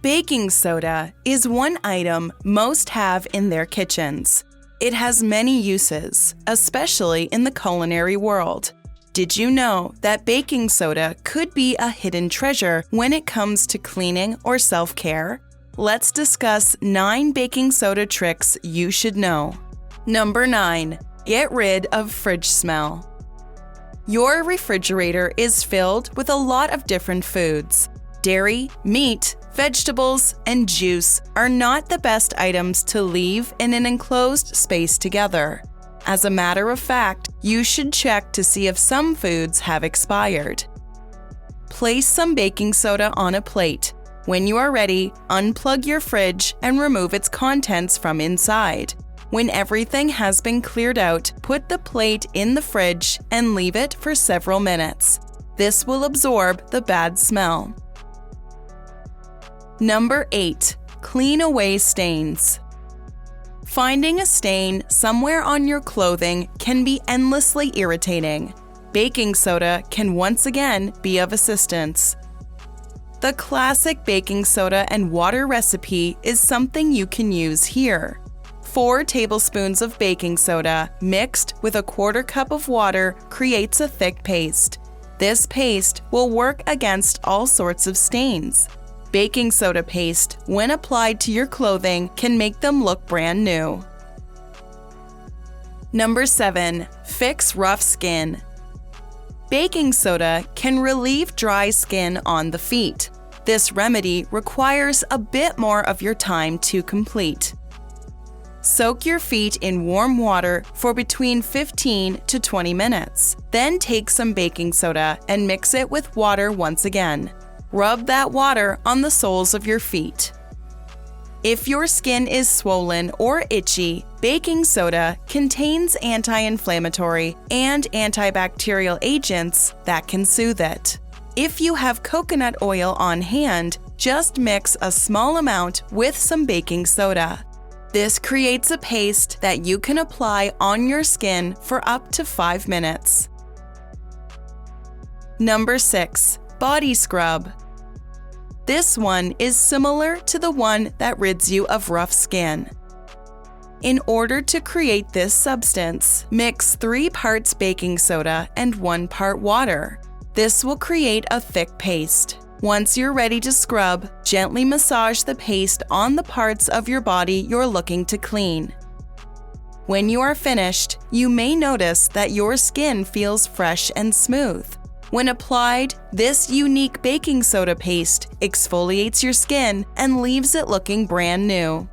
Baking soda is one item most have in their kitchens. It has many uses, especially in the culinary world. Did you know that baking soda could be a hidden treasure when it comes to cleaning or self-care? Let's discuss 9 baking soda tricks you should know. Number 9. Get rid of fridge smell. Your refrigerator is filled with a lot of different foods. Dairy, meat, vegetables, and juice are not the best items to leave in an enclosed space together. As a matter of fact, you should check to see if some foods have expired. Place some baking soda on a plate. When you are ready, unplug your fridge and remove its contents from inside. When everything has been cleared out, put the plate in the fridge and leave it for several minutes. This will absorb the bad smell. Number 8. Clean away stains. Finding a stain somewhere on your clothing can be endlessly irritating. Baking soda can once again be of assistance. The classic baking soda and water recipe is something you can use here. 4 tablespoons of baking soda mixed with a 1/4 cup of water creates a thick paste. This paste will work against all sorts of stains. Baking soda paste, when applied to your clothing, can make them look brand new. Number 7. Fix rough skin. Baking soda can relieve dry skin on the feet. This remedy requires a bit more of your time to complete. Soak your feet in warm water for between 15 to 20 minutes. Then take some baking soda and mix it with water once again. Rub that water on the soles of your feet. If your skin is swollen or itchy, baking soda contains anti-inflammatory and antibacterial agents that can soothe it. If you have coconut oil on hand, just mix a small amount with some baking soda. This creates a paste that you can apply on your skin for up to 5 minutes. Number 6. Body scrub. This one is similar to the one that rids you of rough skin. In order to create this substance, mix 3 parts baking soda and 1 part water. This will create a thick paste. Once you're ready to scrub, gently massage the paste on the parts of your body you're looking to clean. When you are finished, you may notice that your skin feels fresh and smooth. When applied, this unique baking soda paste exfoliates your skin and leaves it looking brand new.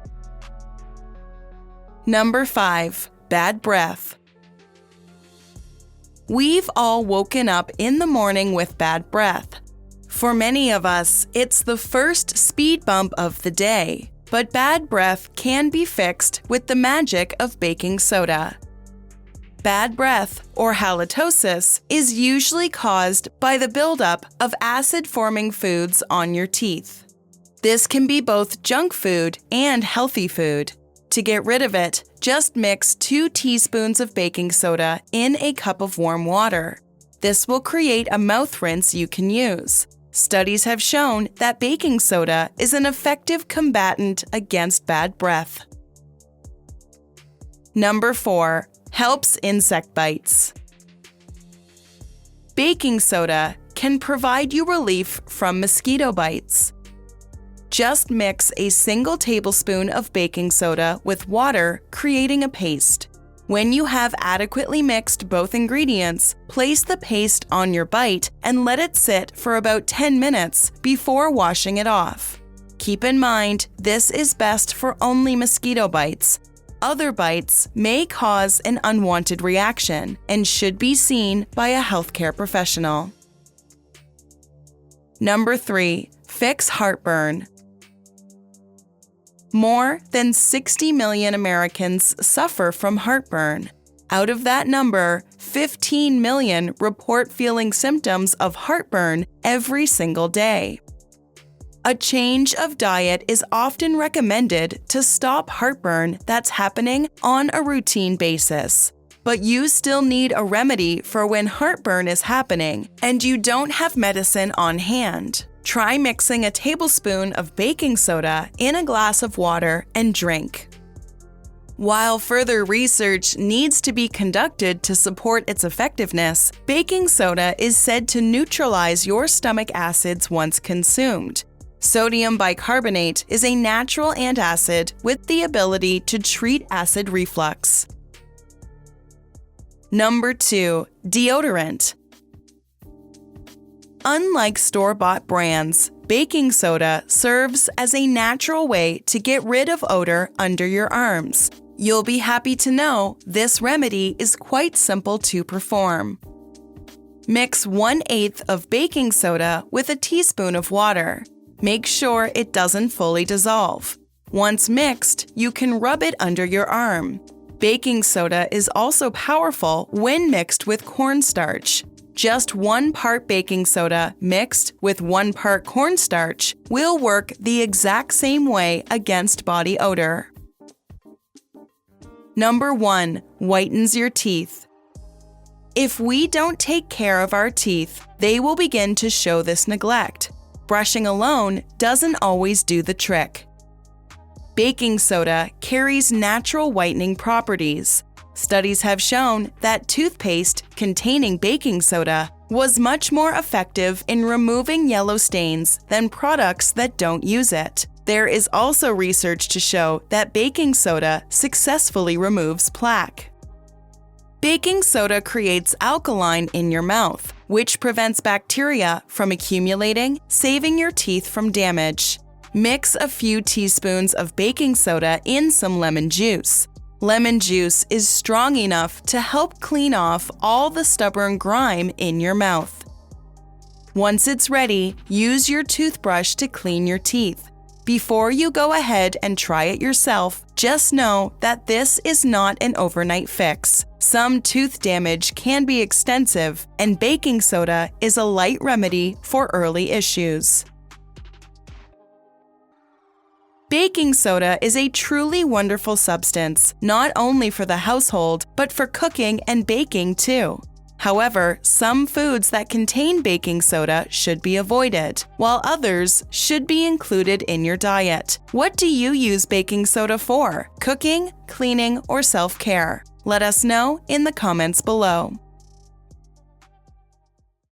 Number 5. Bad breath. We've all woken up in the morning with bad breath. For many of us, it's the first speed bump of the day, but bad breath can be fixed with the magic of baking soda. Bad breath, or halitosis, is usually caused by the buildup of acid-forming foods on your teeth. This can be both junk food and healthy food. To get rid of it, just mix 2 teaspoons of baking soda in a cup of warm water. This will create a mouth rinse you can use. Studies have shown that baking soda is an effective combatant against bad breath. Number 4. Helps insect bites. Baking soda can provide you relief from mosquito bites. Just mix a single tablespoon of baking soda with water, creating a paste. When you have adequately mixed both ingredients, place the paste on your bite and let it sit for about 10 minutes before washing it off. Keep in mind, this is best for only mosquito bites. Other bites may cause an unwanted reaction and should be seen by a healthcare professional. Number 3. Fix heartburn. More than 60 million Americans suffer from heartburn. Out of that number, 15 million report feeling symptoms of heartburn every single day. A change of diet is often recommended to stop heartburn that's happening on a routine basis. But you still need a remedy for when heartburn is happening and you don't have medicine on hand. Try mixing a tablespoon of baking soda in a glass of water and drink. While further research needs to be conducted to support its effectiveness, baking soda is said to neutralize your stomach acids once consumed. Sodium bicarbonate is a natural antacid with the ability to treat acid reflux. Number 2. Deodorant. Unlike store-bought brands, baking soda serves as a natural way to get rid of odor under your arms. You'll be happy to know this remedy is quite simple to perform. Mix 1/8 of baking soda with a teaspoon of water. Make sure it doesn't fully dissolve. Once mixed, you can rub it under your arm. Baking soda is also powerful when mixed with cornstarch. Just 1 part baking soda mixed with 1 part cornstarch will work the exact same way against body odor. Number 1. Whitens your teeth. If we don't take care of our teeth, they will begin to show this neglect. Brushing alone doesn't always do the trick. Baking soda carries natural whitening properties. Studies have shown that toothpaste containing baking soda was much more effective in removing yellow stains than products that don't use it. There is also research to show that baking soda successfully removes plaque. Baking soda creates alkaline in your mouth, which prevents bacteria from accumulating, saving your teeth from damage. Mix a few teaspoons of baking soda in some lemon juice. Lemon juice is strong enough to help clean off all the stubborn grime in your mouth. Once it's ready, use your toothbrush to clean your teeth. Before you go ahead and try it yourself, just know that this is not an overnight fix. Some tooth damage can be extensive, and baking soda is a light remedy for early issues. Baking soda is a truly wonderful substance, not only for the household, but for cooking and baking too. However, some foods that contain baking soda should be avoided, while others should be included in your diet. What do you use baking soda for? Cooking, cleaning, or self-care? Let us know in the comments below.